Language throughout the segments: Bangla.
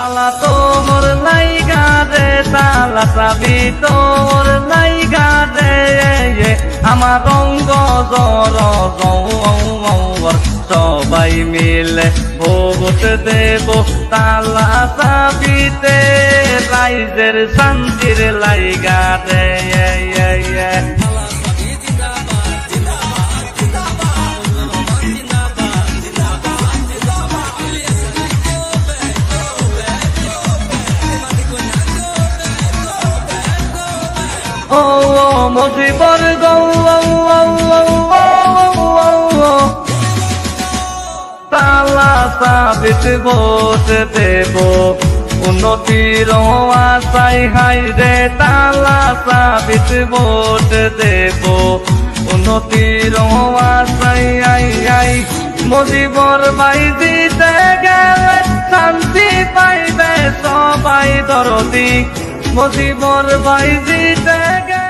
তালা তোর লাইগা রে তালা চাবি তোর লাইগা রে আমার রঙ্গ জর সবাই মিলে ভোট দেব তালা চাবিতে রাইজের শান্তির লাইগা রে ও মুজিবর গৌ তালা চাবিত ভোট দেব উন্নতির আশাই হাই রে তালা চাবিত ভোট দেব উন্নতির আশাই আই আই মুজিবর ভাই জিতে গেলে শান্তি পাইবে সবাই দরদি মুজিবর ভাই জিতে গেলে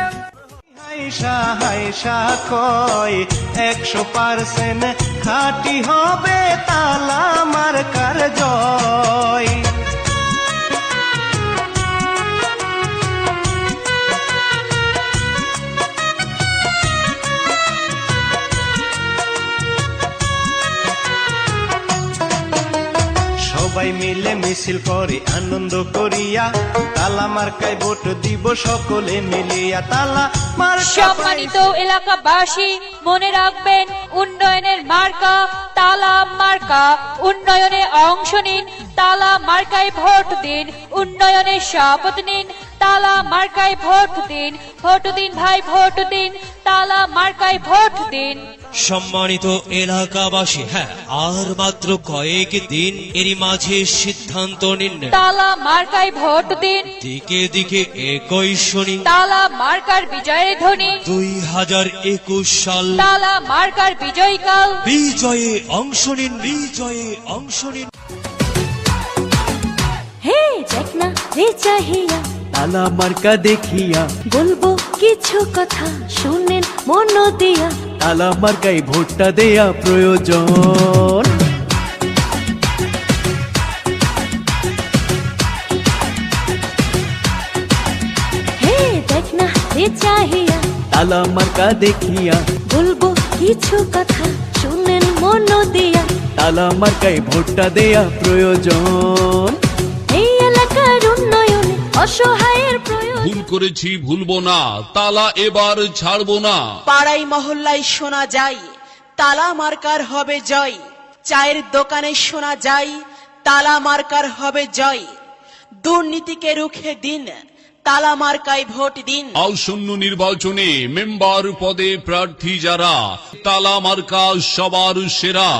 হাইসা কয় 100% খাঁটি হবে তালা মার্কার জয়। সবাই মিলে মিছিল করে আনন্দ করিয়া তালা মার্কায় ভোট দিব সকলে মিলিয়া তালা মার্কা। সম্মানিত এলাকাবাসী মনে রাখবেন উন্নয়নের মার্কা তালা মার্কা। উন্নয়নে অংশ নিন, তালা মার্কায় ভোট দিন। উন্নয়নের শপথ নিন, তালা মার্কায় ভোট দিন। ভোট দিন ভাই ভোট দিন, তালা মার্কায় ভোট দিন। সম্মানিত এলাকাবাসী, হ্যাঁ আর মাত্র কয়েক দিন এরই মাঝে সিদ্ধান্ত নিন, তালা মার্কায় ভোট দিন। দিকে দিকে একই শুনি, তালা মার্কার বিজয়ের ধ্বনি। 2021 সাল তালা মার্কার বিজয়কাল। বিজয়ে অংশ নিন, বিজয়ে অংশ নিন। হে দেখনা রে চাহিয়া তালা মার্কা দেখিয়া বলবো কিছু কথা শুনেন মন দিয়া। তালা মার্কায় ভোটটা দেয়া প্রয়োজন। হে দেখনা রে চাহিয়া তালা মার্কা দেখিয়া বলবো কিছু কথা শুনেন মন দিয়া। তালা মার্কায় ভোটটা দেয়া প্রয়োজন। এই এলাকার উন্নয়নে অসহায়ের প্রয়োজন। ভুল করেছি ভুলবো না, তালা এবার ছাড়বো না। পাড়াই মহল্লায় শোনা যায় তালা মার্কার হবে জয়। চায়ের দোকানে শোনা যায় তালা মার্কার হবে জয়। দুর্নীতিকে রুখে দিন, তালা মার্কায় ভোট দিন। আসন্ন নির্বাচনে মেম্বার পদে প্রার্থী যারা, তালা মার্কা সবার সেরা।